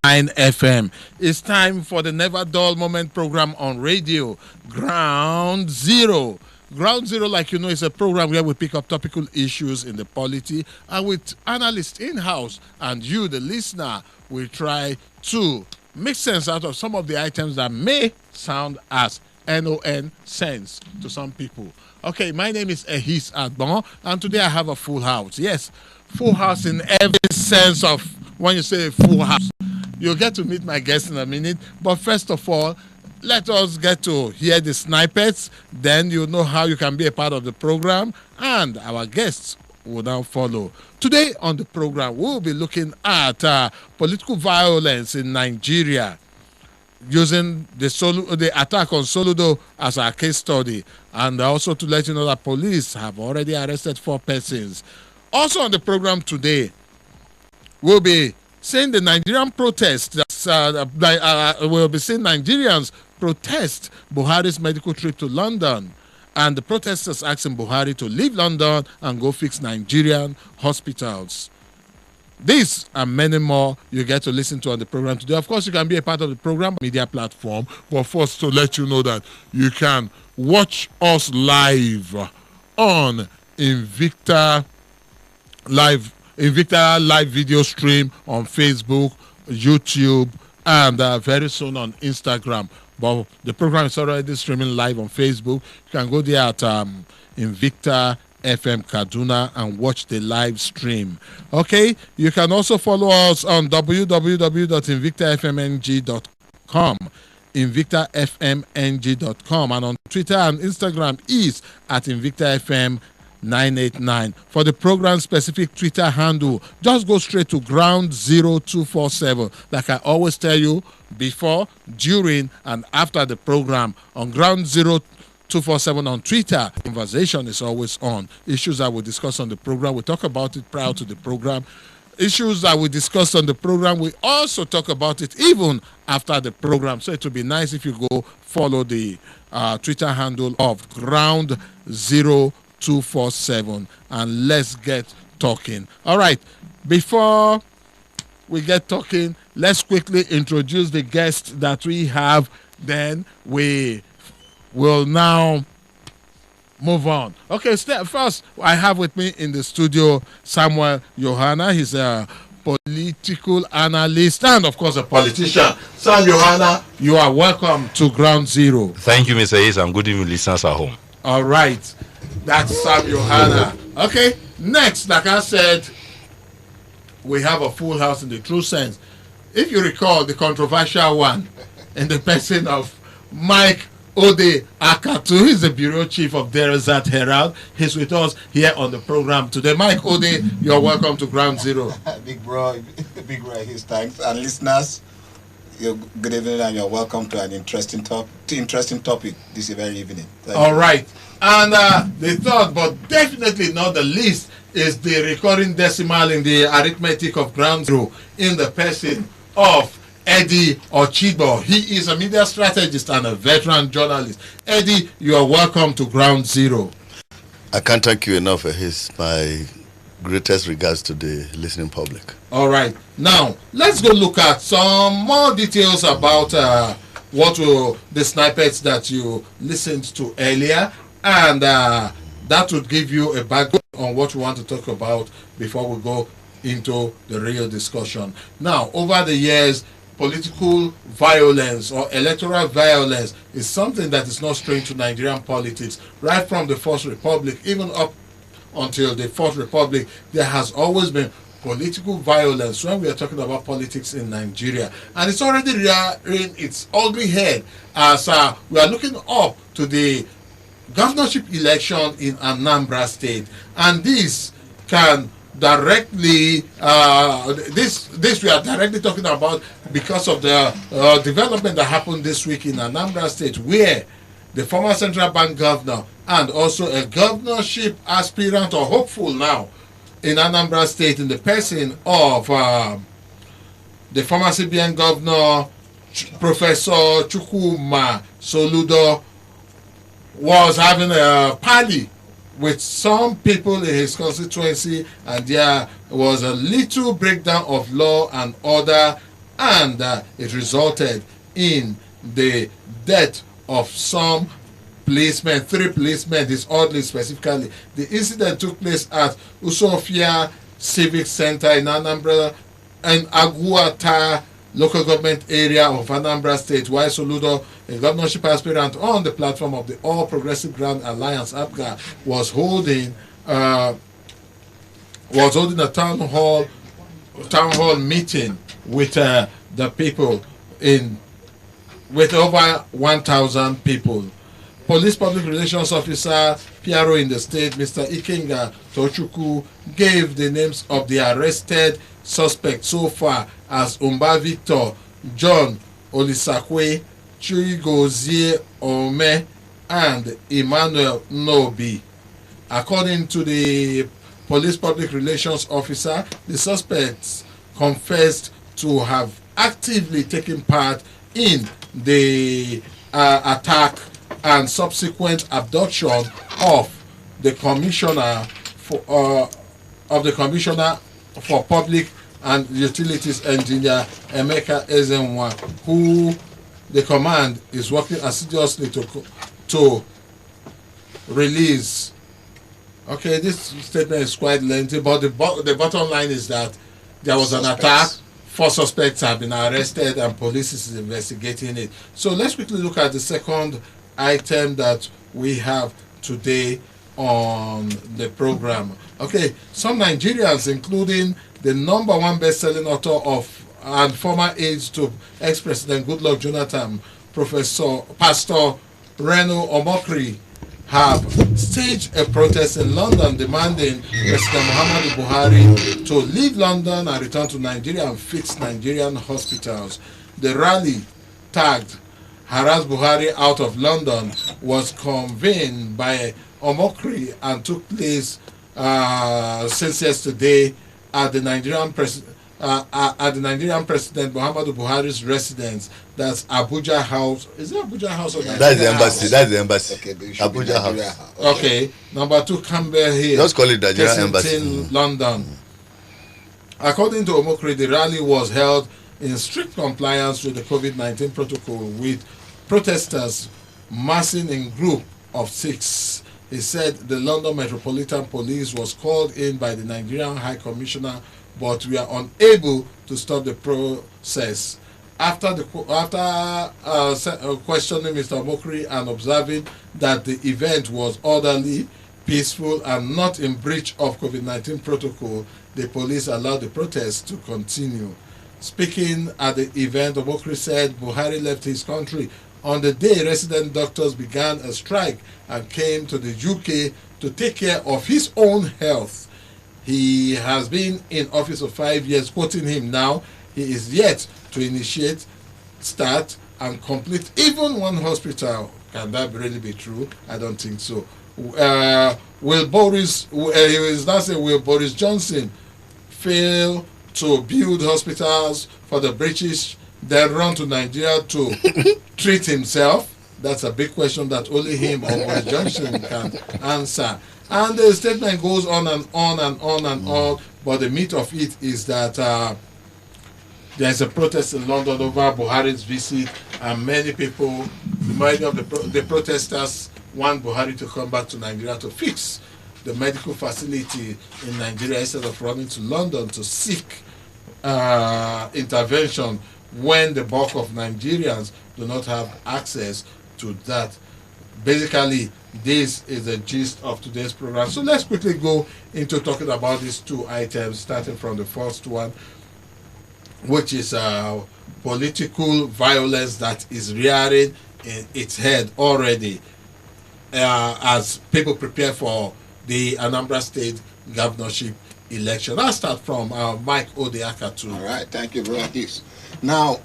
FM. It's time for the Never Dull Moment program on radio, Ground Zero. Ground Zero, like you know, is a program where we pick up topical issues in the polity and with analysts in-house and you, the listener, will try to make sense out of some of the items that may sound as NON sense to some people. Okay, my name is Ehis Adbon, and today I have a full house. Yes, full house in every sense of when you say full house. You'll get to meet my guests in a minute, but first of all, let us get to hear the snippets. Then you'll know how you can be a part of the program, and our guests will now follow. Today on the program, we'll be looking at political violence in Nigeria, using the attack on Soludo as our case study, and also to let you know that police have already arrested 4 persons. Also on the program today, we'll be seeing the Nigerian protest. We'll be seeing Nigerians protest Buhari's medical trip to London, and the protesters asking Buhari to leave London and go fix Nigerian hospitals. This and many more you get to listen to on the program today. Of course, you can be a part of the program media platform, but first to let you know that you can watch us live on Invicta live video stream on Facebook, YouTube, and very soon on Instagram. But the program is already streaming live on Facebook. You can go there at Invicta FM Kaduna and watch the live stream. Okay, you can also follow us on www.invictafmng.com, invictafmng.com, and on Twitter and Instagram is at invictafm989. For the program specific Twitter handle, just go straight to Ground0247. Like I always tell you, before, during, and after the program on Ground0247 on Twitter, conversation is always on. Issues that we discuss on the program, we talk about it prior to the program. Issues that we discuss on the program, we also talk about it even after the program. So it would be nice if you go follow the Twitter handle of Ground0247 and let's get talking. All right, before we get talking, let's quickly introduce the guest that we have. Then we will now move on. Okay, first, I have with me in the studio Samuel Yohana. He's a political analyst and, of course, a politician. Sam Yohana, you are welcome to Ground Zero. Thank you, Mr. Ace, and good evening, listeners at home. All right, that's Sam Yohana. Okay, next, like I said, we have a full house in the true sense. If you recall the controversial one in the person of Mike Ode Akatu, he's the bureau chief of Derazat Herald. He's with us here on the program today. Mike Ode, you're welcome to Ground Zero. Big bro, his thanks. And listeners, good evening and you're welcome to an interesting topic this very evening. All right. And the third, but definitely not the least, is the recurring decimal in the arithmetic of Ground Zero in the person of Eddie Ochibo. He is a media strategist and a veteran journalist. Eddie, you are welcome to Ground Zero. I can't thank you enough for my greatest regards to the listening public. All right. Now, let's go look at some more details about the snippets that you listened to earlier. And that would give you a background on what we want to talk about before we go into the real discussion. Now, over the years, political violence or electoral violence is something that is not strange to Nigerian politics. Right from the First Republic, even up until the Fourth Republic, there has always been political violence when we are talking about politics in Nigeria. And it's already rearing its ugly head as we are looking up to the governorship election in Anambra State. And this can directly this we are directly talking about because of the development that happened this week in Anambra State, where the former central bank governor and also a governorship aspirant or hopeful now in Anambra State in the person of the former CBN governor Professor Chukwuma Soludo was having a party with some people in his constituency, and there was a little breakdown of law and order and it resulted in the death of some policemen, 3 policemen, this oddly specifically. The incident took place at Usofia Civic Center in Anambra and Aguata local government area of Anambra State, while Soludo, a governorship aspirant on the platform of the All Progressive Grand Alliance (APGA), was holding a town hall meeting with the people with over 1,000 people. Police Public Relations Officer PRO in the state, Mr. Ikenga Tochukwu, gave the names of the arrested suspects so far as Umba Victor, John Olisakwe, Chigozie Ome, and Emmanuel Nobi. According to the Police Public Relations Officer, the suspects confessed to have actively taken part in the attack and subsequent abduction of the commissioner for Public and Utilities Engineer Emeka Ezenwa, who the command is working assiduously to release. Okay, this statement is quite lengthy, but the bottom line is that there was an attack. 4 suspects have been arrested and police is investigating it. So let's quickly look at the second item that we have today on the program. Okay, some Nigerians, including the #1 best-selling author of and former aide to ex-president Goodluck Jonathan, Pastor Reno Omokri, have staged a protest in London demanding President Muhammadu Buhari to leave London and return to Nigeria and fix Nigerian hospitals. The rally, tagged "Harass Buhari Out of London," was convened by Omokri and took place since yesterday at the Nigerian President Muhammadu Buhari's residence. That's Abuja House. Is it Abuja House or Nigeria That's the embassy. House? That's the embassy. Okay, Abuja House. Okay. Number 2, Campbell Hill. Just call it Nigeria Kensington, embassy. London. According to Omokri, the rally was held in strict compliance with the COVID-19 protocol, with protesters massing in group of 6. He said the London Metropolitan Police was called in by the Nigerian High Commissioner, but we are unable to stop the process. After questioning Mr. Omokri and observing that the event was orderly, peaceful, and not in breach of COVID-19 protocol, the police allowed the protest to continue. Speaking at the event, Omokri said Buhari left his country on the day resident doctors began a strike and came to the UK to take care of his own health. He has been in office for 5 years. Quoting him now, he is yet to initiate, start, and complete even one hospital. Can that really be true? I don't think so. Will Boris Johnson fail to build hospitals for the British, then run to Nigeria to treat himself? That's a big question that only him or Boris Johnson can answer. And the statement goes on and on and on and on, but the meat of it is that there's a protest in London over Buhari's visit, and many of the protesters want Buhari to come back to Nigeria to fix the medical facility in Nigeria instead of running to London to seek intervention when the bulk of Nigerians do not have access to that. Basically, this is the gist of today's program. So let's quickly go into talking about these 2 items, starting from the first one, which is political violence that is rearing its head already as people prepare for the Anambra State governorship election. I'll start from Mike Odeakatu. All right, thank you, Brother Gibbs. Now,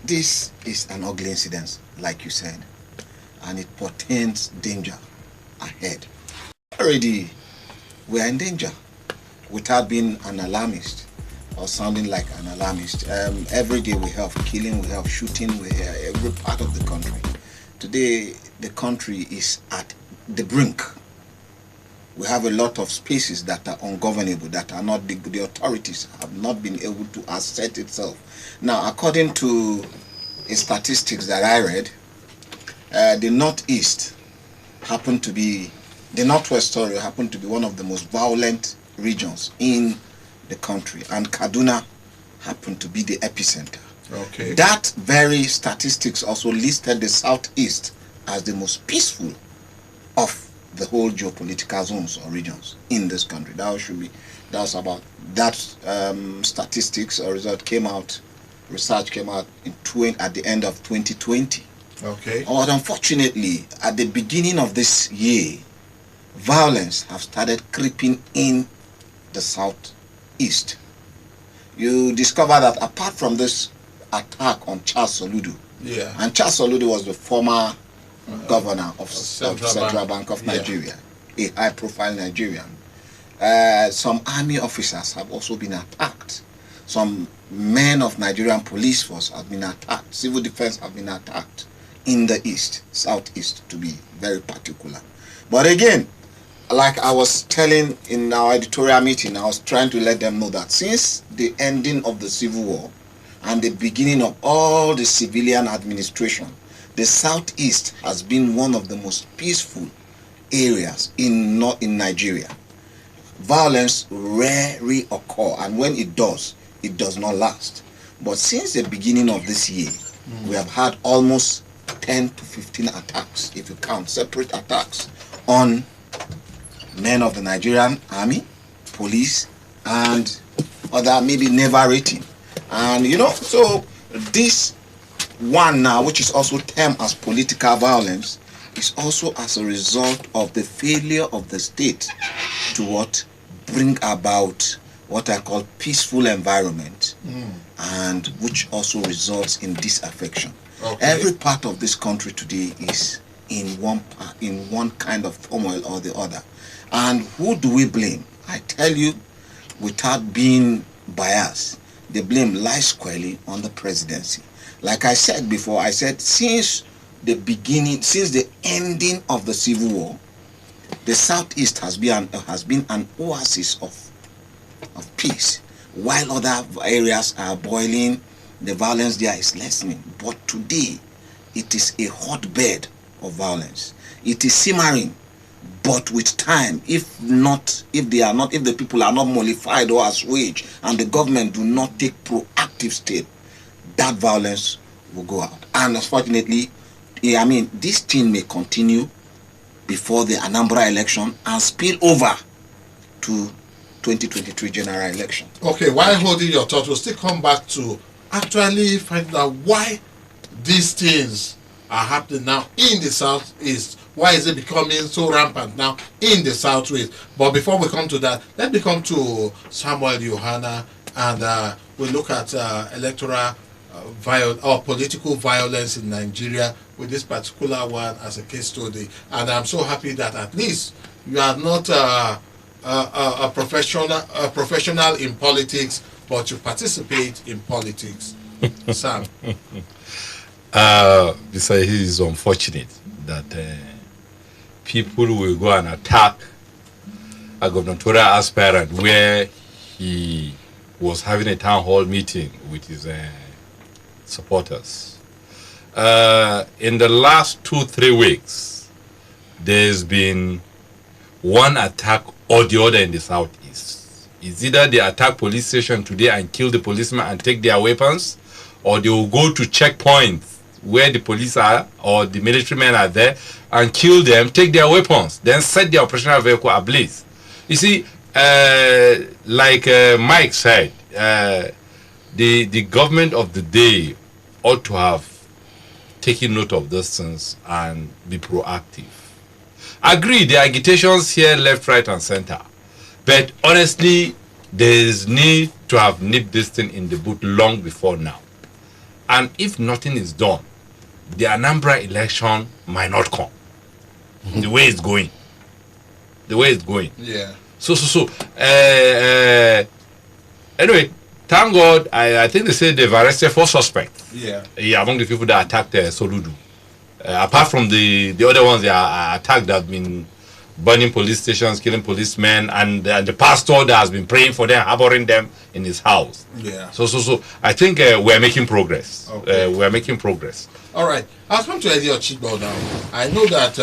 this is an ugly incident, like you said, and it portends danger ahead. Already, we are in danger without being an alarmist or sounding like an alarmist. Every day we have killing, we have shooting, we have every part of the country. Today, the country is at the brink. We have a lot of spaces that are ungovernable, that are not, the authorities have not been able to assert itself. Now, according to statistics that I read, the Northeast happened to be, the Northwest, sorry, happened to be one of the most violent regions in the country, and Kaduna happened to be the epicenter. Okay. That very statistics also listed the Southeast as the most peaceful of the whole geopolitical zones or regions in this country. That's about that. Statistics or result came out, research came out at the end of 2020. Okay. But unfortunately, at the beginning of this year, violence have started creeping in the Southeast. You discover that apart from this attack on Charles Soludo, Yeah. and Charles Soludo was the former governor of Central Bank of Yeah. Nigeria, a high-profile Nigerian. Some army officers have also been attacked. Some men of Nigerian police force have been attacked. Civil defense have been attacked in the east, southeast, to be very particular. But again, like I was telling in our editorial meeting, I was trying to let them know that since the ending of the Civil War and the beginning of all the civilian administration, the Southeast has been one of the most peaceful areas in Nigeria. Violence rarely occurs, and when it does not last. But since the beginning of this year, we have had almost 10 to 15 attacks, if you count separate attacks, on men of the Nigerian army, police, and other maybe naval rating. And so this one now, which is also termed as political violence, is also as a result of the failure of the state to bring about what I call peaceful environment, and which also results in disaffection. Okay. Every part of this country today is in one kind of turmoil or the other. And who do we blame? I tell you, without being biased, the blame lies squarely on the presidency. Like I said before, I said since the ending of the Civil War, the Southeast has been an oasis of peace. While other areas are boiling, the violence there is lessening. But today, it is a hotbed of violence. It is simmering. But with time, if the people are not mollified or assuaged, and the government do not take proactive step, that violence will go out. And unfortunately, this thing may continue before the Anambra election and spill over to 2023 general election. Okay, while holding your thought, we'll still come back to actually find out why these things are happening now in the Southeast. Why is it becoming so rampant now in the Southwest? But before we come to that, let me come to Samuel Yohana, and we'll look at electoral or political violence in Nigeria with this particular one as a case study. And I'm so happy that at least you are not a professional in politics, but you participate in politics. Sam. It is unfortunate that people will go and attack a gubernatorial aspirant where he was having a town hall meeting with his supporters. In the last 2-3 weeks, there's been one attack or the other in the Southeast. It's either they attack police station today and kill the policemen and take their weapons, or they will go to checkpoints where the police are or the military men are there and kill them, take their weapons, then set their operational vehicle ablaze. You see, like Mike said, the government of the day ought to have taken note of those things and be proactive. Agree, the agitations here, left, right, and center. But honestly, there is need to have nipped this thing in the bud long before now. And if nothing is done, the Anambra election might not come. The way it's going. The way it's going. Yeah. Anyway, thank God, I think they said they've arrested 4 suspects. Yeah. Among the people that attacked Soludo. Apart from the other ones that are attacked that have been burning police stations, killing policemen, and the pastor that has been praying for them, harboring them in his house. Yeah. So I think we're making progress. Okay. We're making progress. All right. I'll come to Eddie Ochigbo now. I know that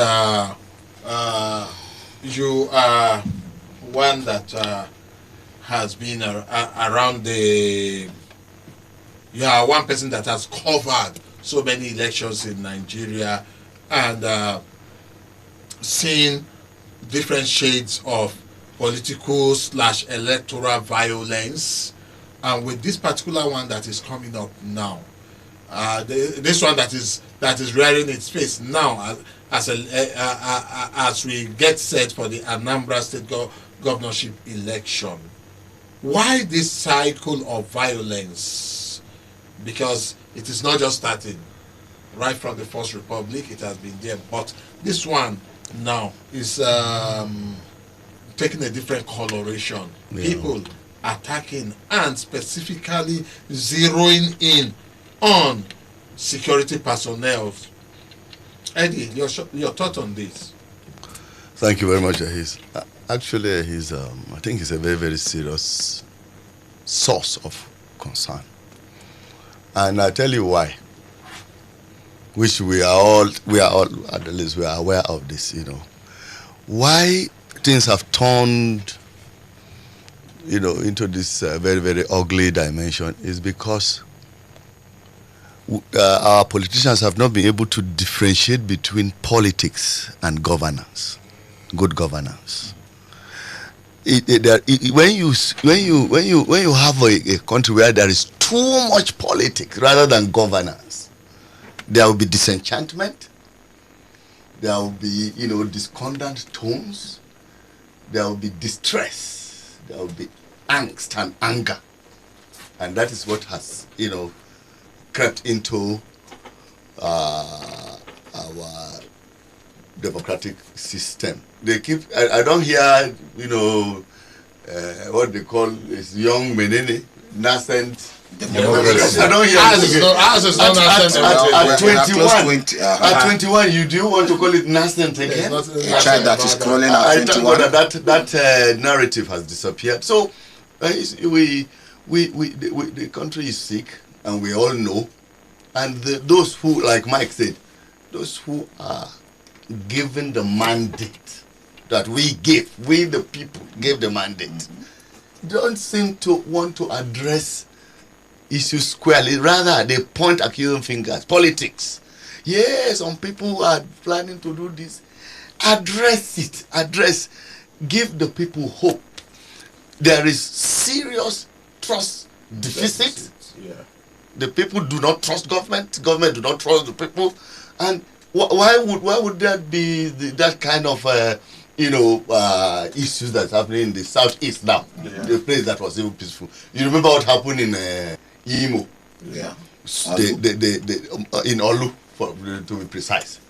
you are one that has been around the. You are one person that has covered so many elections in Nigeria and seen different shades of political/electoral violence. And with this particular one that is coming up now, this one that is rearing its face now as we get set for the Anambra State governorship election. Why this cycle of violence? Because it is not just starting. Right from the First Republic, it has been there. But this one now is taking a different coloration. Yeah. People attacking and specifically zeroing in on security personnel. Eddie, your thought on this? Thank you very much, Ahiz. Actually, I think it's a very, very serious source of concern. And I'll tell you why. Which we are all, at least we are aware of this, Why things have turned, into this very, very ugly dimension is because our politicians have not been able to differentiate between politics and governance, good governance. When you have a country where there is too much politics rather than governance, there will be disenchantment, there will be discordant tones, there will be distress, there will be angst and anger, and that is what has crept into our democratic system. They keep. I don't hear what they call is young menene nascent democracy. I don't hear at 21. At 21, do you want to call it nascent again? A child that is crawling at 21. That narrative has disappeared. So the country is sick, and we all know. And those who, like Mike said, those who are given the mandate that we the people gave the mandate, don't seem to want to address issues squarely. Rather, they point accusing fingers. Politics. Yes, some people are planning to do this. Address it. Give the people hope. There is serious trust deficit. Yeah. The people do not trust government. Government do not trust the people. And why would that be that kind of issues that's happening in the southeast now? Yeah. The place that was even peaceful. You remember what happened in Imo? Yeah. In Olu, to be precise.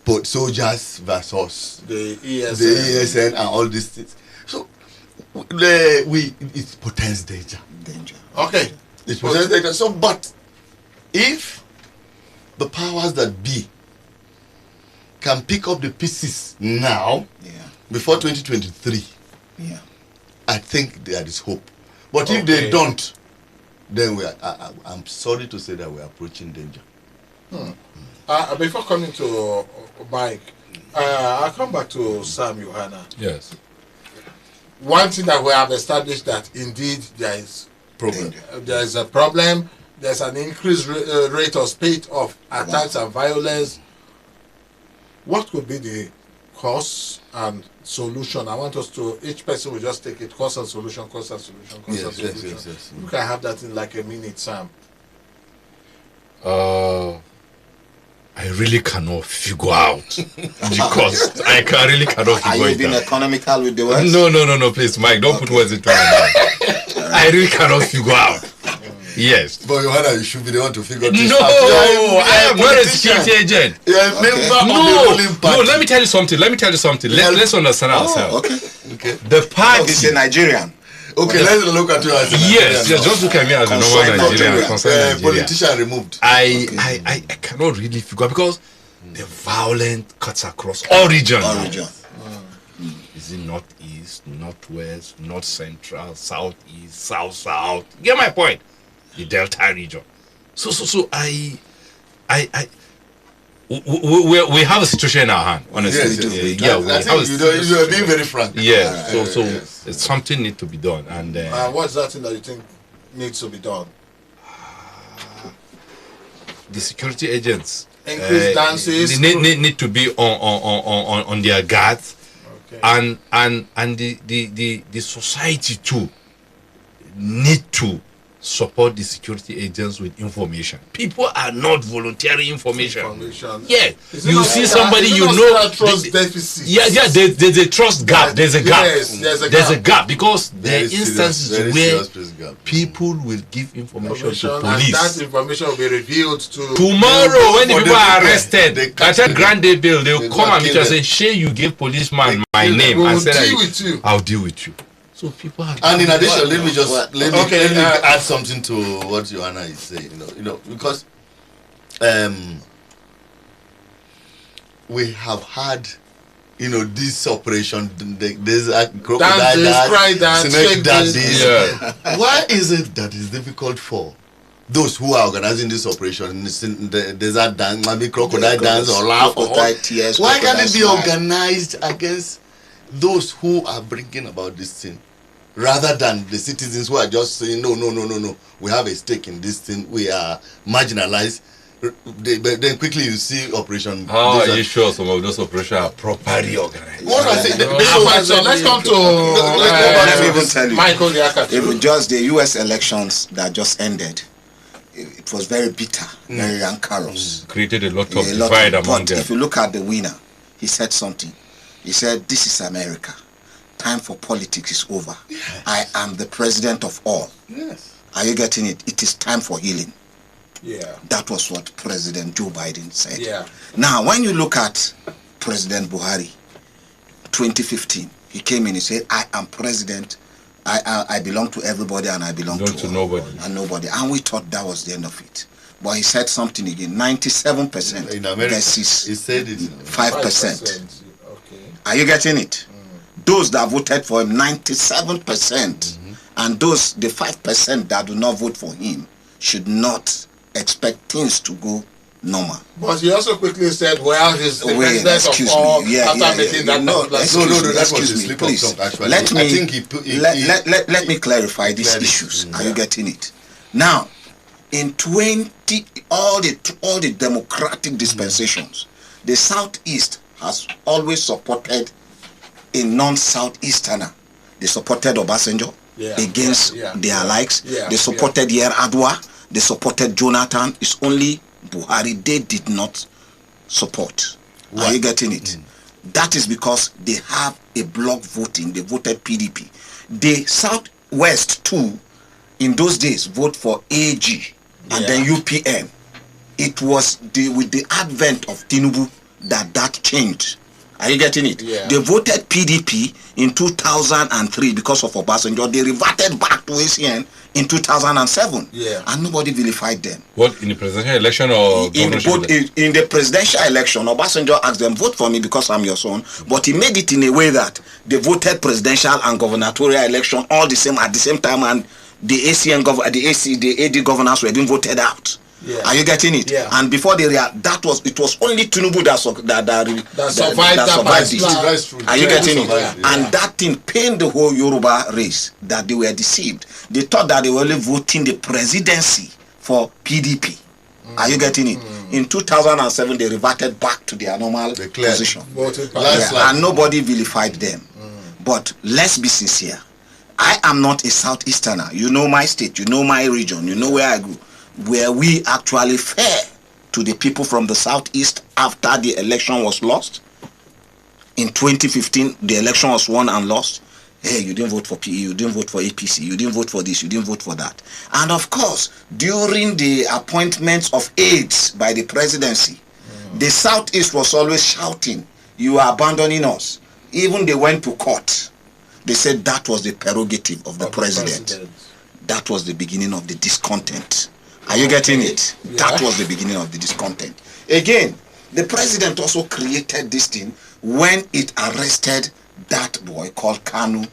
But soldiers versus The ESN and all these things. So it portends danger. Okay. It portends danger. So, but if the powers that be can pick up the pieces now, before 2023, I think there is hope. But if they don't, then I'm sorry to say that we're approaching danger. Before coming to Mike, I'll come back to Sam Yohana. Yes. One thing that we have established that indeed there is Problem. There is a problem. There's an increased rate of spate of attacks and violence. What could be the cause and solution? I want us to, each person will just take it, cause and solution, cause and solution, cause and solution. Yes. You can have that in like a minute, Sam. I really cannot figure out because I really cannot figure Are you it being out. economical with the words? No, please, Mike, don't put words into my mouth. I really cannot figure out. Yes. But Johanna, you should be the one to figure this No, out. I am not a security agent. You're a member of the ruling party. No, let me tell you something. Let's understand ourselves. Okay. The party. He's a Nigerian. Okay, let's look at you as a Yes, just look at me as a normal Nigerian, concerned Nigerian. politician removed. I cannot really figure because the violence cuts across all regions. Is it northeast, northwest, north central, southeast, south? Get my point? The Delta region. So we have a situation in our hand. Honestly, Yes, I think you are being very frank. Yeah. It's something need to be done, and what's that thing that you think needs to be done? the security agents Increase dances. need to be on their guards, Okay. and the society too need to support the security agents with information. People are not volunteering information. Yeah, Is it you not see still somebody is it you not know. still that trust deficit? Yeah. There's a trust gap. There's a gap. Yes, There's a gap because there are Very serious, instances very where serious place gap. people will give information to And police. that information will be revealed to Tomorrow, when the For people the are people, arrested, they at catch a them. grand day bill, they'll They come go and meet kill you and say, them. "Shay, you gave policeman my kill them. name," We and will said, deal with you. "I'll deal with you." So people are. And in addition, let me just let me uh, add something to what Joanna is saying. You know, because we have had, this operation. There's a crocodile Dance, cry dance, snake shake dance. this. Yeah. Why is it that it's difficult for those who are organizing this operation? The desert dance, maybe crocodile dance or laugh or crocodile tears, why can't it be crocodile smile. organized against those who are bringing about this thing, rather than the citizens who are just saying no, we have a stake in this thing, we are marginalized. Then quickly you see operation. How are this you sure some of those operations are properly organized? What I say, So let's come to Let me even tell you. Michael Yakatu. Even just the US elections that just ended, it was very bitter, very rancorous. Created a lot of A lot divide of- among but them. if you look at the winner, he said something. He said, "This is America. Time for politics is over. I am the president of all." Yes. Are you getting it? It is time for healing. Yeah. That was what President Joe Biden said. Yeah. Now, when you look at President Buhari, 2015, he came in, he said, "I am president. I belong to everybody and I belong Belong to nobody." And nobody. And we thought that was the end of it. But he said something again, 97% In America, versus he said it. 5%. Okay. Are you getting it? Those that voted for him, 97%. And those, the 5% that do not vote for him, should not expect things to go normal. But he also quickly said, well, he's the Wait, president excuse of all me. after making that No, particular excuse No, me, that was excuse a me, slip of please. tongue, actually. Let I me, think he let me clarify these cleared it. issues. Are you getting it? Now, in all the democratic dispensations, the Southeast has always supported a non-Southeasterner. They supported Obasanjo against their likes. They supported Yar'Adua. They supported Jonathan. It's only Buhari they did not support. Are you getting it? That is because they have a block voting. They voted PDP. The Southwest too, in those days, vote for AG and then UPN. It was with the advent of Tinubu that changed. Are you getting it? Yeah. They voted PDP in 2003 because of Obasanjo. They reverted back to ACN in 2007. Yeah. And nobody vilified them. What, in the presidential election or In governorship? in the presidential election, Obasanjo asked them, vote for me because I'm your son. But he made it in a way that they voted presidential and gubernatorial election all the same at the same time, and the ACN the AD governors were being voted out. Yeah. Are you getting it? Yeah. And before it was only Tinubu that survived this. That's true. Are you getting it? Survived, yeah. And that thing pained the whole Yoruba race that they were deceived. They thought that they were only voting the presidency for PDP. Are you getting it? In 2007, they reverted back to their normal Declared. position. Voted And nobody vilified them. But let's be sincere. I am not a Southeasterner. You know my state, you know my region, you know where I grew. Where we actually fair to the people from the Southeast after the election was lost. In 2015, the election was won and lost. Hey, you didn't vote for PE, you didn't vote for APC, you didn't vote for this, you didn't vote for that. And of course, during the appointments of aides by the presidency, the Southeast was always shouting, you are abandoning us. Even they went to court. They said that was the prerogative of the president. That was the beginning of the discontent. Are you getting it? Yeah. That was the beginning of the discontent. Again, the president also created this thing when it arrested that boy called Kanu.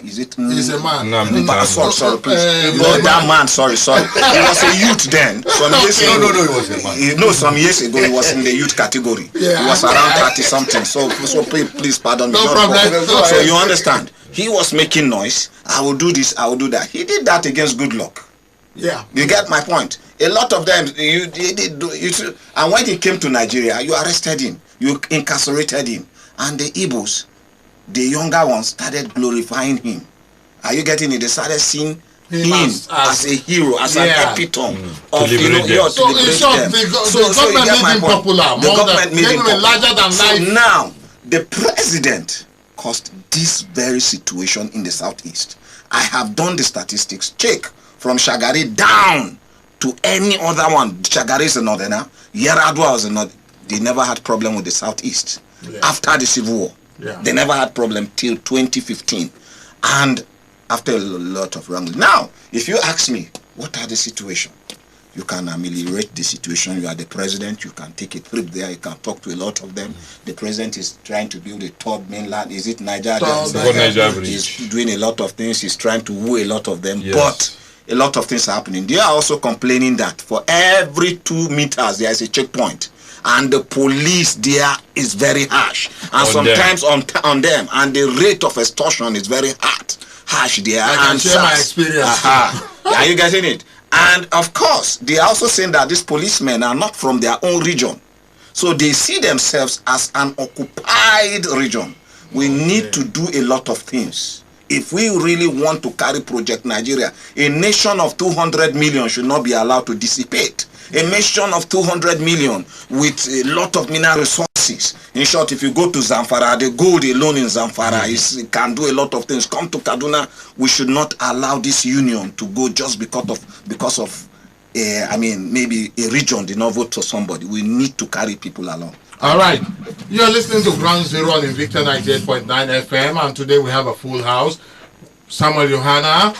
Is it? He's a man. Sorry, please. That man, sorry. He was a youth then. Some years ago, No, he was a man. No, some years ago he was in the youth category. Yeah. He was around 30 something. So please pardon me. No problem. So you understand? He was making noise. I will do this. I will do that. He did that against Goodluck. Yeah. You get my point. A lot of them, and when he came to Nigeria, you arrested him, you incarcerated him, and the Igbos, the younger ones, started glorifying him. Are you getting it? They started seeing him as a hero, as an epitome of to liberate them. So in short, the government made him popular. The government made him popular. Larger than life. So now, the president caused this very situation in the southeast. I have done the statistics. Check from Shagari down to any other one. Shagari is a northerner. Yaradua was a northerner. They never had problem with the southeast. Yeah. After the Civil War. Yeah. They never had problem till 2015. And after a lot of wrangling. Now, if you ask me, what are the situation? You can ameliorate the situation. You are the president. You can take a trip there. You can talk to a lot of them. The president is trying to build a third mainland. Is it Niger? He's doing a lot of things. He's trying to woo a lot of them. Yes. But a lot of things are happening. They are also complaining that for every 2 meters, there is a checkpoint. And the police there is very harsh. And sometimes on them. And the rate of extortion is very harsh there. I can share my experience. Are you getting it? And of course, they are also saying that these policemen are not from their own region. So they see themselves as an occupied region. We need to do a lot of things. If we really want to carry Project Nigeria, a nation of 200 million should not be allowed to dissipate. A nation of 200 million with a lot of mineral resources. In short, if you go to Zamfara, the gold alone in Zamfara can do a lot of things. Come to Kaduna, we should not allow this union to go just because of maybe a region did not vote for somebody. We need to carry people along. All right. You're listening to Ground Zero on Invicta 98.9 FM, and today we have a full house. Samuel Yohana,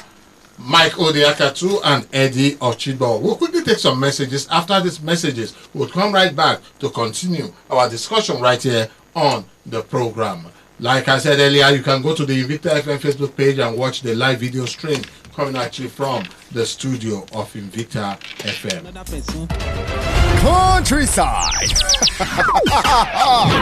Mike Odiakatu, and Eddie Ochido. We'll quickly take some messages. After these messages, we'll come right back to continue our discussion right here on the program. Like I said earlier, you can go to the Invicta FM Facebook page and watch the live video stream coming at you from the studio of Invicta FM. Countryside.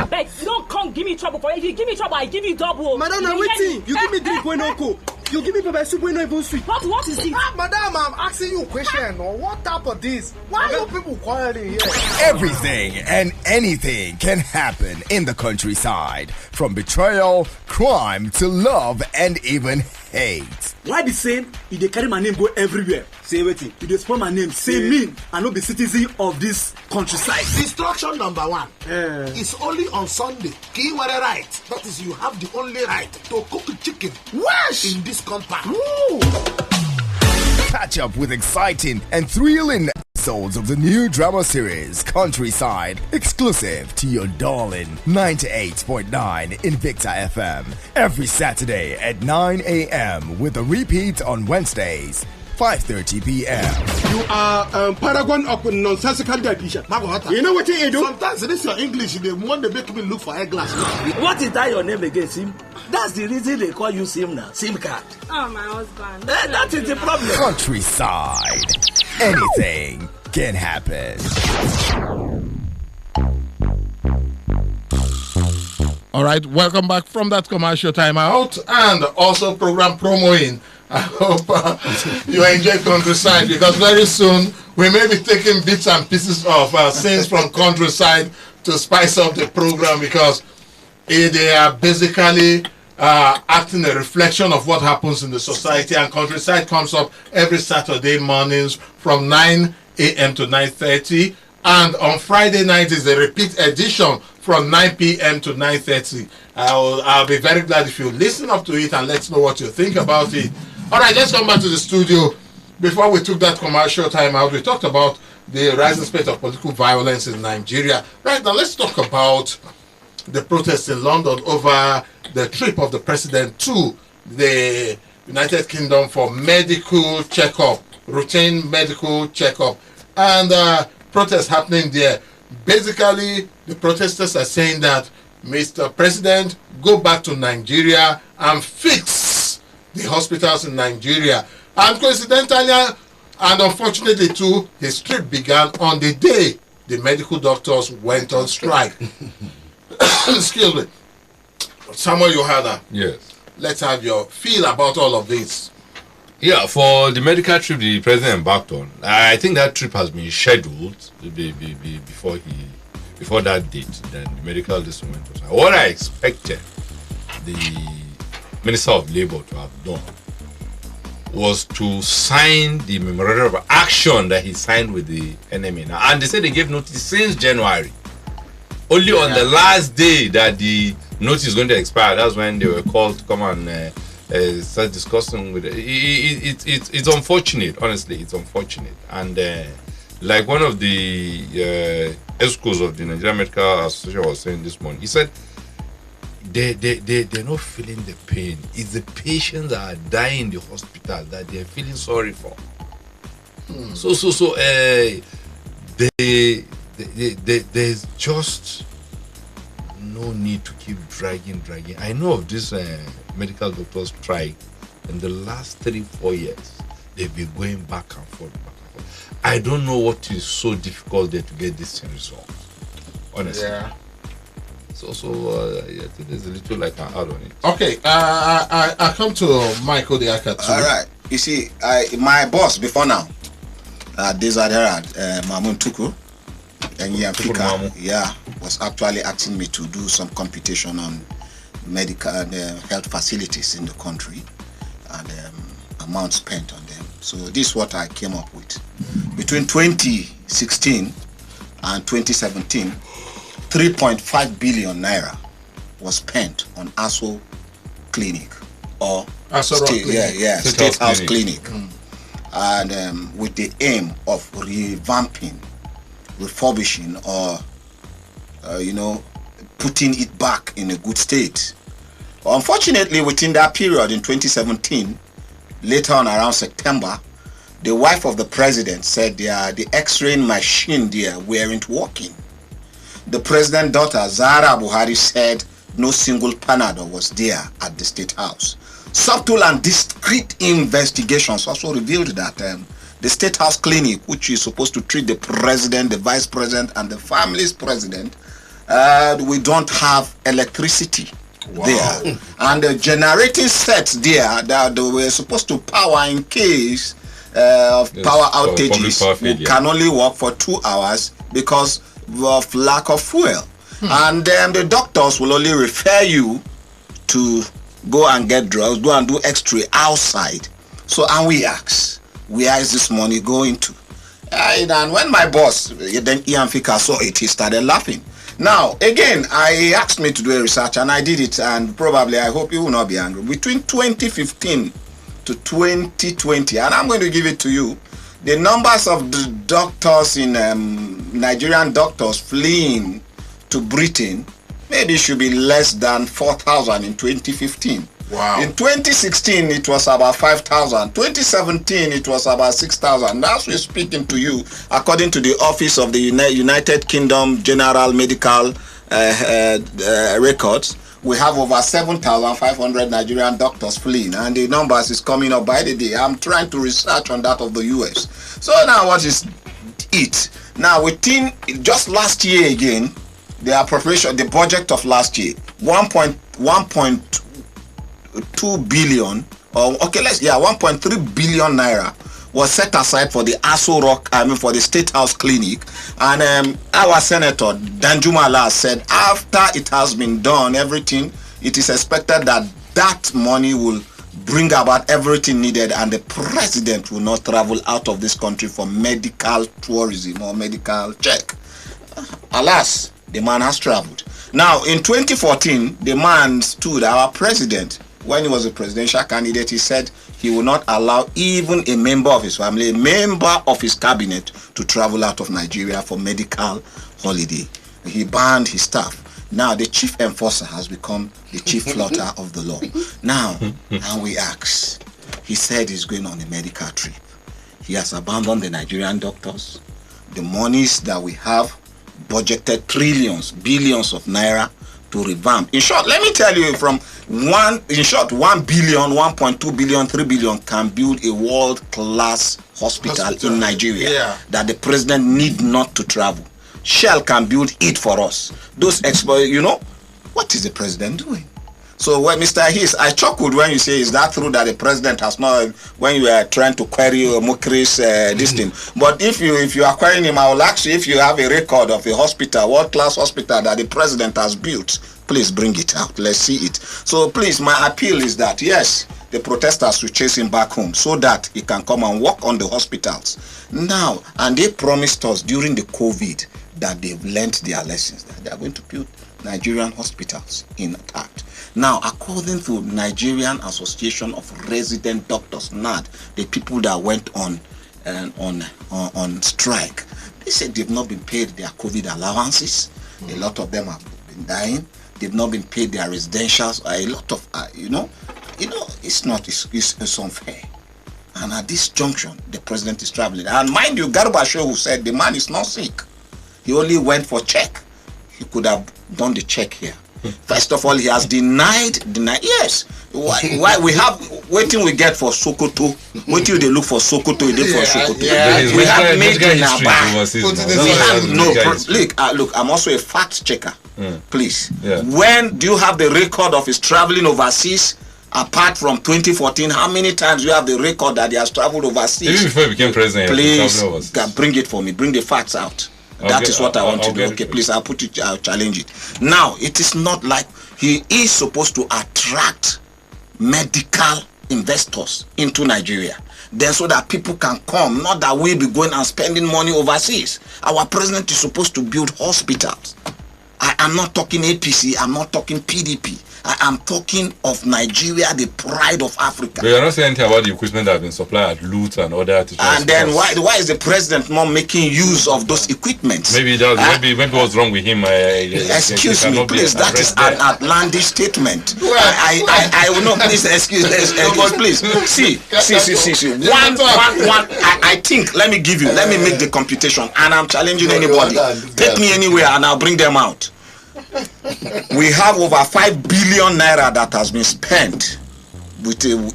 Hey, don't come give me trouble for it. If you give me trouble, I give you double. Madam, I'm waiting. You give me drink when no cook. You give me pepper soup when no even sweet. What is it? Madam, I'm asking you a question. What type of this? Why are you people quarreling here? Everything and anything can happen in the countryside. From betrayal, crime, to love, and even hate. Why be saying if they carry my name go everywhere? Say waiting. If they spoil my name, say me and not be citizen of this countryside. Instruction number 1. It's only on Sunday. Key what a right. That is, you have the only right to cook chicken. Wash in this compound. Woo! Catch up with exciting and thrilling episodes of the new drama series Countryside, exclusive to your darling 98.9 Invicta FM, every Saturday at 9 a.m. with a repeat on Wednesdays 5:30 p.m. You are paragon of nonsensical division. You know what you do? Sometimes this is your English. They want to make me look for eyeglass. What is that your name again, Sim? That's the reason they call you Sim now. Sim card. Oh, my husband. That is the problem. Countryside. Anything can happen. All right, welcome back from that commercial timeout and also program promoing. I hope you enjoy Countryside, because very soon we may be taking bits and pieces of scenes from Countryside to spice up the program, because they are basically acting a reflection of what happens in the society. And Countryside comes up every Saturday mornings from 9 a.m. to 9:30, and on Friday night is a repeat edition from 9 p.m. to 9:30. I'll be very glad if you listen up to it and let us know what you think about it. All right, let's come back to the studio. Before we took that commercial time out, we talked about the rising spate of political violence in Nigeria. Right now, let's talk about the protests in London over the trip of the president to the United Kingdom for medical checkup, routine medical checkup, and protests happening there. Basically, the protesters are saying that Mr. President, go back to Nigeria and fix the hospitals in Nigeria. And coincidentally, and unfortunately too, his trip began on the day the medical doctors went on strike. Excuse me. Samuel Yohana, Yes. let's have your feel about all of this. Yeah, for the medical trip the president embarked on, I think that trip has been scheduled before that date. Then the medical instrument was. What I expected the Minister of Labour to have done was to sign the memorandum of action that he signed with the NMA. Now, and they said they gave notice since January. Only on the last day that the notice is going to expire, that's when they were called to come and start discussing with it. It's unfortunate, honestly, it's unfortunate. And like one of the ESCOs of the Nigerian Medical Association was saying this morning, he said they're not feeling the pain. It's the patients that are dying in the hospital that they're feeling sorry for. There's just no need to keep dragging. I know of this medical doctors strike in the last 3-4 years. They've been going back and forth. I don't know what is so difficult there to get this thing resolved, honestly. Yeah. I think there's a little like an add on it. Okay, I come to Michael Odiaka too. All right. You see, my boss before now, Desert Herald, Mamun Tuku, and Fika, was actually asking me to do some computation on medical health facilities in the country and amount spent on them. So this is what I came up with. Between 2016 and 2017, 3.5 billion naira was spent on ASO clinic or State House Clinic. And with the aim of revamping, refurbishing, or putting it back in a good state. Unfortunately, within that period in 2017, later on around September, the wife of the president said the x-ray machine there weren't working. The president's daughter, Zahra Buhari, said no single Panadol was there at the State House. Subtle and discreet investigations also revealed that the State House Clinic, which is supposed to treat the president, the vice president, and the family's president, we don't have electricity there. And the generating sets there that they were supposed to power in case of power outages can only work for 2 hours because of lack of fuel. And then the doctors will only refer you to go and get drugs, go and do x-ray outside. So, and we ask, where is this money going to? And when my boss, then Ian Fika, saw it, he started laughing. Now, again, I asked me to do a research, and I did it, and probably, I hope you will not be angry. Between 2015 to 2020, and I'm going to give it to you, the numbers of the doctors in Nigerian doctors fleeing to Britain maybe should be less than 4,000 in 2015. Wow. In 2016, it was about 5,000. 2017, it was about 6,000. As we're speaking to you, according to the Office of the United Kingdom General Medical Records, we have over 7,500 Nigerian doctors fleeing, and the numbers is coming up by the day. I'm trying to research on that of the US. So now what is it? Now within just last year again, the appropriation, the budget of last year, 1.2 billion, or 1.3 billion naira was set aside for the Aso Rock, for the State House Clinic. And our Senator Danjuma Allah said after it has been done, everything, it is expected that that money will bring about everything needed, and the president will not travel out of this country for medical tourism or medical check. Alas, the man has traveled. Now, in 2014, the man stood, our president, when he was a presidential candidate, he said he will not allow even a member of his family, a member of his cabinet, to travel out of Nigeria for medical holiday. He banned his staff. Now, the chief enforcer has become the chief flouter of the law. Now, and we ask, he said he's going on a medical trip. He has abandoned the Nigerian doctors. The monies that we have, budgeted trillions, billions of naira to revamp. In short, let me tell you, 1 billion, 1.2 billion, 3 billion can build a world-class hospital in Nigeria that the president need not to travel. Shell can build it for us. Those experts, what is the president doing? So when Mr. Hiss, I chuckled when you say, is that true that the president has not, when you are trying to query Mukri's this thing. But if you are querying him, I will ask you if you have a record of a hospital, world-class hospital that the president has built, please bring it out. Let's see it. So please, my appeal is that, yes, the protesters should chase him back home so that he can come and work on the hospitals. Now, and they promised us during the COVID that they've learned their lessons, that they are going to build Nigerian hospitals intact. Now, according to Nigerian Association of Resident Doctors, NAD, the people that went on strike, they said they've not been paid their COVID allowances. A lot of them have been dying. They've not been paid their residentials. A lot of, it's unfair. And at this junction, the president is traveling. And mind you, Garba Shehu said the man is not sick. He only went for check. He could have done the check here. First of all, he has denied. Yes. Why we have waiting we get for Sokoto? Waiting they look for Sokoto. They for Sokoto. We have made in Aba. Look. I'm also a fact checker. Please. Yeah. When do you have the record of his traveling overseas? Apart from 2014, how many times you have the record that he has traveled overseas? Even before he became president, please bring it for me. Bring the facts out. That is what I want to do. Okay, please, I'll challenge it. Now, it is not like he is supposed to attract medical investors into Nigeria. Then so that people can come, not that we'll be going and spending money overseas. Our president is supposed to build hospitals. I am not talking APC, I'm not talking PDP. I am talking of Nigeria, the pride of Africa. But you're not saying anything about the equipment that have been supplied at Loot and other. And then why is the president not making use of those equipments? Maybe maybe what's wrong with him? Excuse me, please. That is an outlandish statement. I will not. Please excuse please. See. One. I think. Let me make the computation, and I'm challenging anybody. Take me anywhere, and I'll bring them out. We have over 5 billion naira that has been spent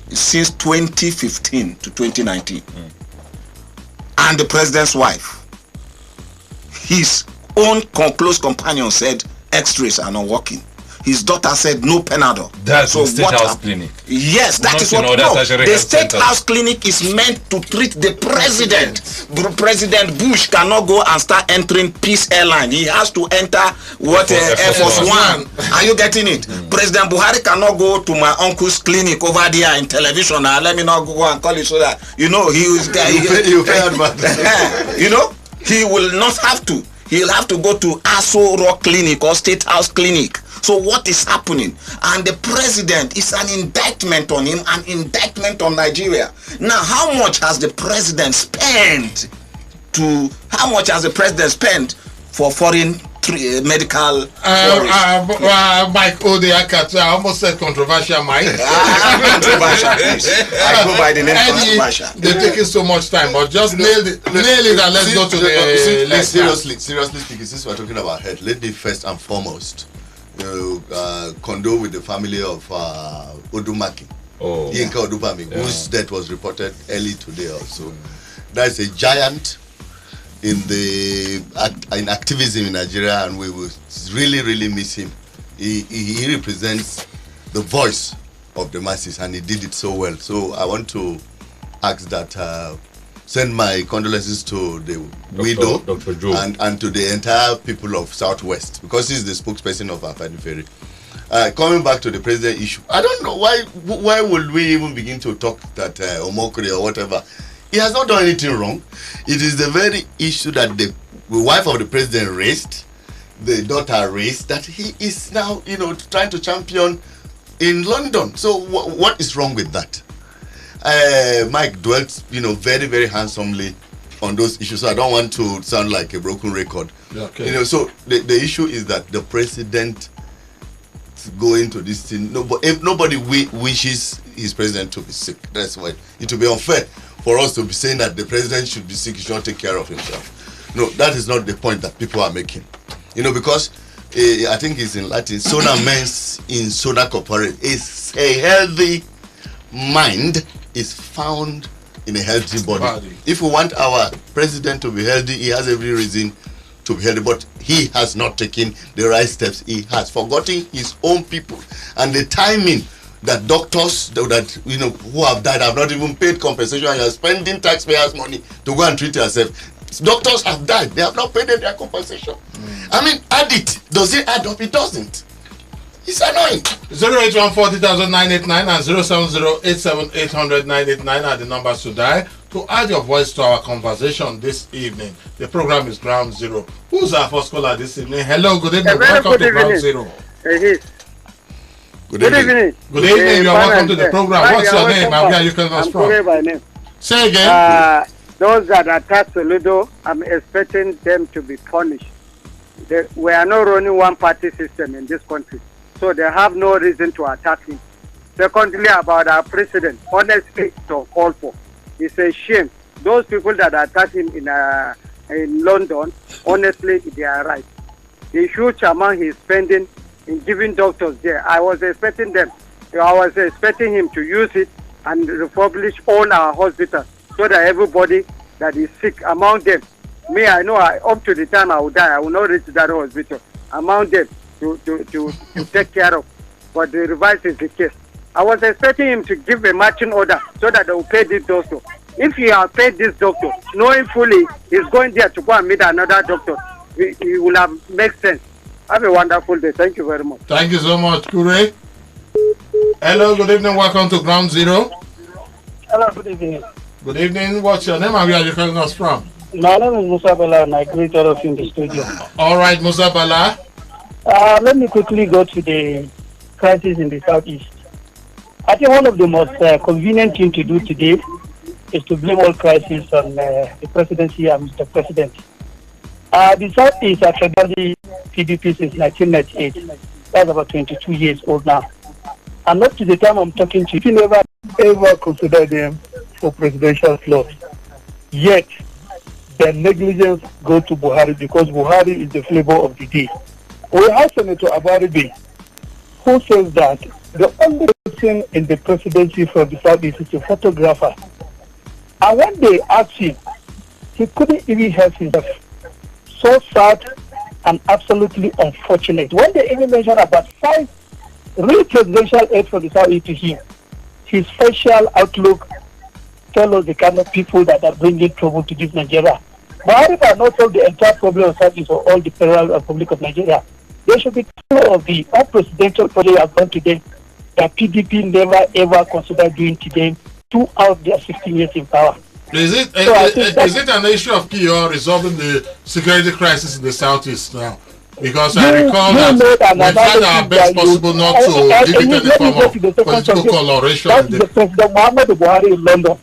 since 2015 to 2019. And the president's wife, his own close companion said X-rays are not working. His daughter said no Panadol. That's the State House Clinic. Yes, that is what. No, the State House Clinic is meant to treat the president. President Bush cannot go and start entering Peace Airline. He has to enter Air Force One. Are you getting it? President Buhari cannot go to my uncle's clinic over there in television. Let me not go and call it so that he is there. He will not have to. He'll have to go to Aso Rock Clinic or State House Clinic. So what is happening? And the president is an indictment on him, an indictment on Nigeria. Now, how much has the president spent for foreign medical Mike Odeakata, I almost said controversial, Mike. Controversial, please. I go by the name controversial. They're taking so much time, but just nail it and let's go to the list. Seriously speaking, since we're talking about health, let me first and foremost condole with the family of Odumaki. Yinka Odubami, whose death was reported early today also. That is a giant in activism in Nigeria, and we will really miss him. He represents the voice of the masses, and he did it so well. So I want to ask that send my condolences to the widow Dr. Joe. and to the entire people of Southwest, because he's the spokesperson of Afani Ferry. Coming back to the president issue, I don't know why would we even begin to talk that Omokri or whatever. He has not done anything wrong. It is the very issue that the wife of the president raised, the daughter raised, that he is now, trying to champion in London. So what is wrong with that? Mike dwelt, very, very handsomely on those issues. So I don't want to sound like a broken record. Okay. So the issue is that the president going to this thing. If nobody wishes his president to be sick, that's why it will be unfair for us to be saying that the president should be sick, he should not take care of himself. No, that is not the point that people are making. Because I think it's in Latin, sona mens in sona corpore. It's a healthy mind is found in a healthy body. If we want our president to be healthy, he has every reason to be healthy, but he has not taken the right steps. He has forgotten his own people, and the timing that doctors that who have died have not even paid compensation, and you are spending taxpayers' money to go and treat yourself. Doctors have died, they have not paid their compensation. I mean, add it. Does it add up? It doesn't. It's annoying. 081400989 and 07087800989 are the numbers to dial to add your voice to our conversation this evening. The program is Ground Zero. Who's our first caller this evening? Hello, good evening. Welcome to Ground Zero. Good evening. Good evening. You are welcome to the program. What's your name and where you can us from? Say again. Those that attack Soludo, I'm expecting them to be punished. We are not running one-party system in this country, so they have no reason to attack him. Secondly, about our president, honestly, to call for. It's a shame. Those people that attack him in London, honestly, they are right. The huge amount he's spending in giving doctors there, I was expecting him to use it and refurbish all our hospitals so that everybody that is sick among them, me, I know up to the time I will die, I will not reach that hospital. Among them to take care of. But the reverse is the case. I was expecting him to give a matching order so that they will pay this doctor. If he has paid this doctor, knowing fully he's going there to go and meet another doctor, it will have make sense. Have a wonderful day. Thank you very much. Thank you so much, Kure. Hello, good evening. Welcome to Ground Zero. Hello, good evening. Good evening. What's your name and where are you calling us from? My name is Musa Bala and I greet all of you in the studio. All right, Musa Bala. Let me quickly go to the crisis in the southeast. I think one of the most convenient things to do today is to blame all crises on the presidency and Mr. President. The southeast has had the PDP since 1998. That's about 22 years old now. And up to the time I'm talking to you, never ever considered them for presidential slots. Yet, their negligence go to Buhari because Buhari is the flavor of the day. We have Senator Abaribe, who says that the only person in the presidency for the Southeast is a photographer. And when they asked him, he couldn't even help himself. So sad and absolutely unfortunate. When they even mentioned about 5 real presidential aides for the Southeast to him, his facial outlook tell us the kind of people that are bringing trouble to this Nigeria. Buhari has not solved the entire problem of Southeast or all the Federal Republic of Nigeria. They should be clear of the presidential project have gone to them that PDP never ever considered doing to them throughout their 16 years in power. Is it an issue of PR resolving the security crisis in the Southeast now? Because I recall that we tried our best possible not to give it any form of political coloration. That's the President Muhammadu Buhari in London.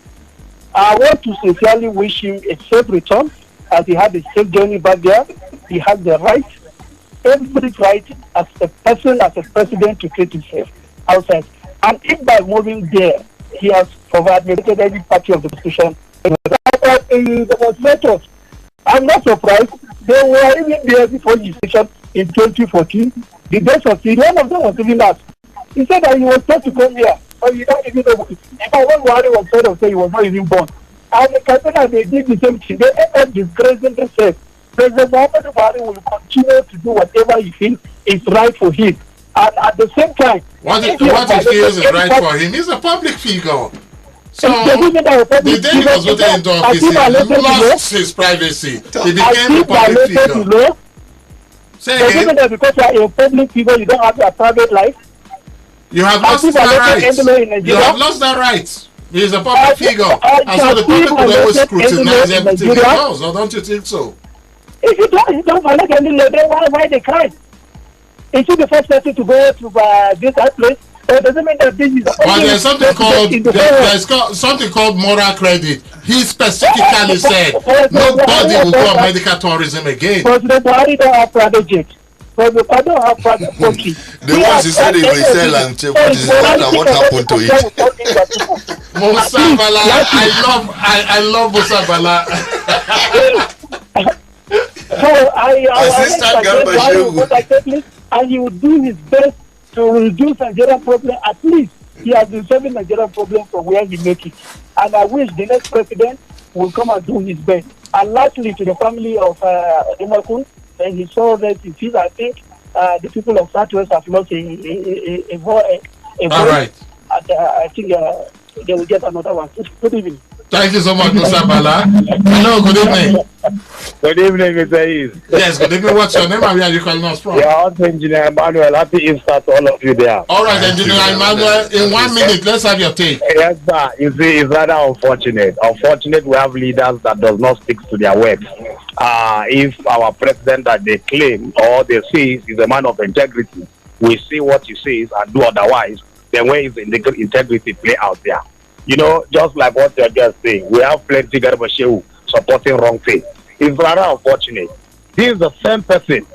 I want to sincerely wish him a safe return, as he had a safe journey back there. He has the right, every right as a person, as a president, to treat himself outside. And if by moving there, he has provided every party of the opposition. There was letters. I'm not surprised. They were even there before his session in 2014. The days of one of them was even asked. He said that he was supposed to come here, but you don't even know. Even when Buhari was said of saying he was not even born. And the capital, they did the same thing. They ended up disgracing themselves. President Muhammadu Buhari will continue to do whatever he thinks is right for him. And at the same time, what he feels is right for him. He's a public figure. So the day he was voted into office, he lost his privacy. He became a public figure. Say again. Because you are a public figure, you don't have a private life. You have lost that right. You have lost that right. He is a public figure. And so the public will always scrutinize everything he does, or don't you think so? If you don't violate any law, then why they cry? Is he the first person to go to this place? It doesn't mean that this is. But there's something called moral credit. He specifically said nobody will go on medical tourism again. President Buhari don't have private jet. President Buhari don't have private country. The ones he said he will sell and check what is that and what happened to it. Musa Bala, I love Musa Bala. So I Assistant Garba Shehu. and he would do his best to reduce Nigerian problem. At least he has been solving Nigerian problem from where he make it. And I wish the next president will come and do his best. And lastly, to the family of Emakun, and he saw that it is, I think, the people of Southwest have lost a voice. All right. And, I think they will get another one. Good evening. Thank you so much, Mr. Bala. Hello, good evening. Good evening, Mr. Ease. Yes, good evening. What's your name and where are you calling us from? Yeah, I'm Engineer Emmanuel. Happy Easter to all of you there. All right, Engineer Emmanuel, in 1 minute, let's have your take. Yes, sir. You see, it's rather unfortunate. Unfortunate we have leaders that does not stick to their words. If our president that they claim or they say is a man of integrity, we see what he says and do otherwise, then where is the integrity play out there? You know, just like what you're just saying, we have plenty Garba Shehu supporting wrong things. It's rather unfortunate. This is the same person.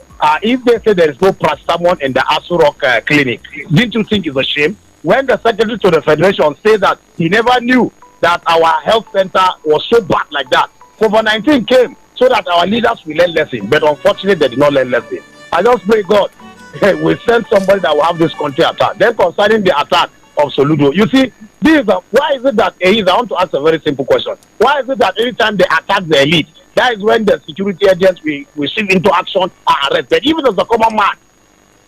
If they say there is no paracetamol in the Asu Rock clinic, didn't you think it's a shame? When the secretary to the federation said that he never knew that our health center was so bad like that, COVID-19 came so that our leaders will learn lesson. But unfortunately, they did not learn lesson. I just pray God we send somebody that will have this country attack. Then concerning the attack of Soludo, you see, why is it that I want to ask a very simple question. Why is it that anytime they attack the elite, that is when the security agents will shift into action are arrested? Even as a common man,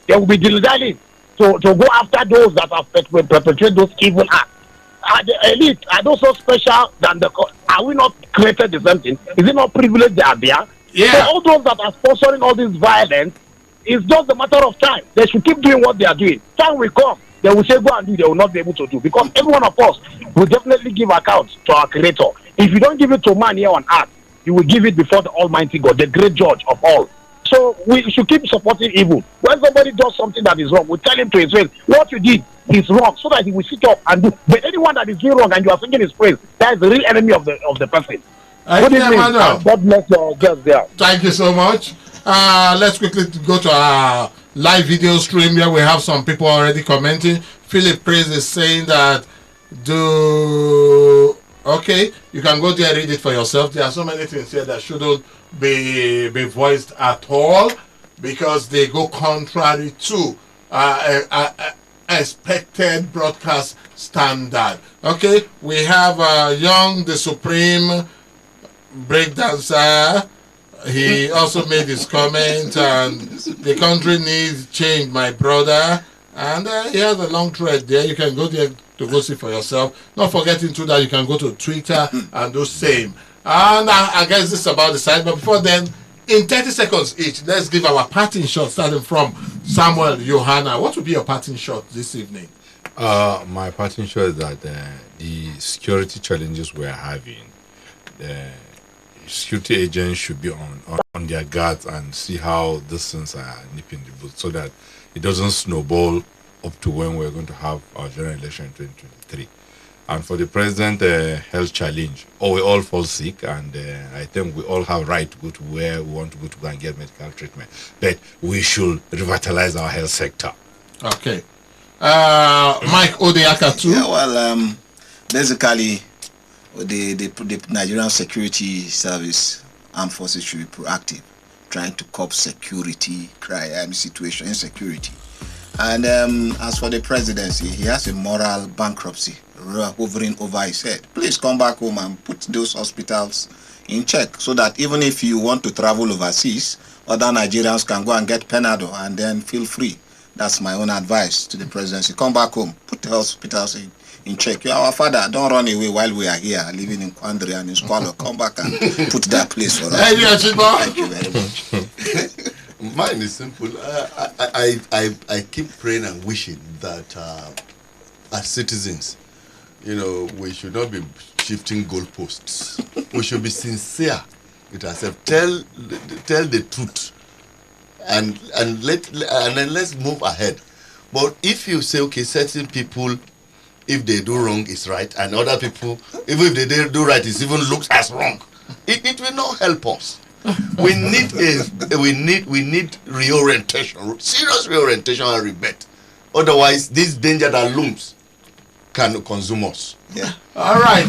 they will be dilly-dallying to go after those that have perpetrated those evil acts. Are the elite, are those so special than are we not created the same thing? Is it not privilege they are there? Yeah. So all those that are sponsoring all this violence, it's just a matter of time. They should keep doing what they are doing. Time will come. They will say go and do, they will not be able to do. Because every one of us will definitely give account to our creator. If you don't give it to man here on earth, you will give it before the Almighty God, the great judge of all. So we should keep supporting evil. When somebody does something that is wrong, we tell him to his face, what you did is wrong, so that he will sit up and do. But anyone that is doing wrong and you are singing his praise, that is the real enemy of the person. Good evening. God bless your guests there. Thank you so much. Let's quickly go to our live video stream where we have some people already commenting. Philip Praise is saying that okay, you can go there and read it for yourself. There are so many things here that shouldn't be voiced at all because they go contrary to expected broadcast standard. Okay, we have Young the Supreme breakdancer. He also made his comment, and the country needs change, my brother. And he has a long thread there. You can go there to go see for yourself. Not forgetting too that you can go to Twitter and do same. And I guess this is about the side. But before then, in 30 seconds each, let's give our parting shot, starting from Samuel Johanna. What would be your parting shot this evening? My parting shot is that the security challenges we're having, the security agents should be on their guards and see how these things are nipping the bud, so that it doesn't snowball up to when we're going to have our general election in 2023. And for the present health challenge, we all fall sick, and I think we all have right to go to where we want to go and get medical treatment. But we should revitalize our health sector. Okay. Mike Odeaka too. Yeah, well, basically, the Nigerian Security Service, Armed Forces should be proactive, trying to curb security, crime, situation, insecurity. And as for the presidency, he has a moral bankruptcy hovering over his head. Please come back home and put those hospitals in check, so that even if you want to travel overseas, other Nigerians can go and get Panadol and then feel free. That's my own advice to the presidency. Come back home, put the hospitals in check. You are our father. Don't run away while we are here living in Quandary and in squalor. Come back and put that place for us. Thank you very much. Mine is simple. I keep praying and wishing that as citizens, we should not be shifting goalposts. We should be sincere with ourselves. Tell the truth, and then let's move ahead. But if you say, okay, certain people, if they do wrong, is right, and other people, even if they do right, it even looks as wrong, it will not help us. We need reorientation, serious reorientation and rebate. Otherwise, this danger that looms can consume us. Yeah. All right.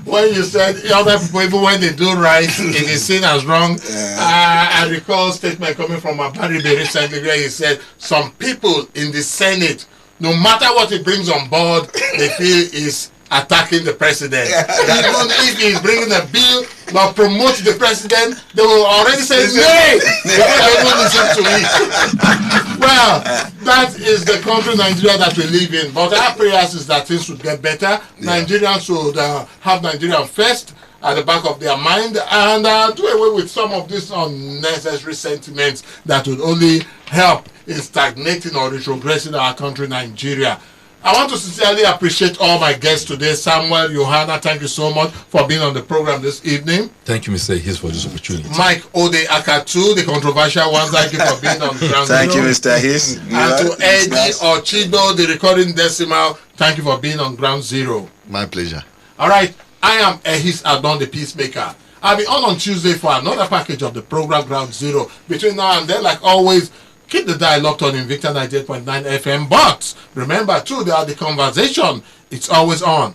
When you said other people, even when they do right, it is seen as wrong. I recall a statement coming from Abaribe recently where he said some people in the Senate, no matter what he brings on board, they feel is attacking the president. Even if he's bringing a bill that promotes the president, they will already say nay. They don't listen to it. Well, that is the country Nigeria that we live in. But our prayers is that things would get better. Nigerians should have Nigeria first at the back of their mind and do away with some of these unnecessary sentiments that would only help in stagnating or retrogressing our country, Nigeria. I want to sincerely appreciate all my guests today. Samuel, Johanna, thank you so much for being on the program this evening. Thank you, Mr. Hiss, for this opportunity. Mike Ode Akatu, the controversial one, thank you for being on Ground Thank Zero. you, Mr. Hiss. And to Eddie Ochido, the recording decimal, thank you for being on Ground Zero. My pleasure. All right, I am Ehis Adon, the Peacemaker. I'll be on Tuesday for another package of the program Ground Zero. Between now and then, like always, keep the dial locked on Invicta 98.9 FM. But remember, too, there are the conversation. It's always on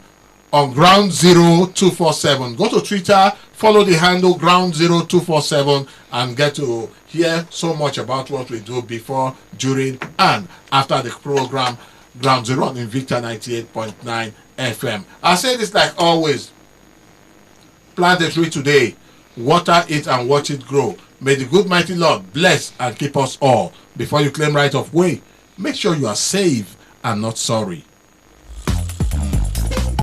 Ground Zero 247. Go to Twitter, follow the handle Ground Zero 247, and get to hear so much about what we do before, during, and after the program Ground Zero on Invicta 98.9 FM. I say this like always. Plant a tree today, water it and watch it grow. May the good mighty Lord bless and keep us all. Before you claim right of way, make sure you are safe and not sorry.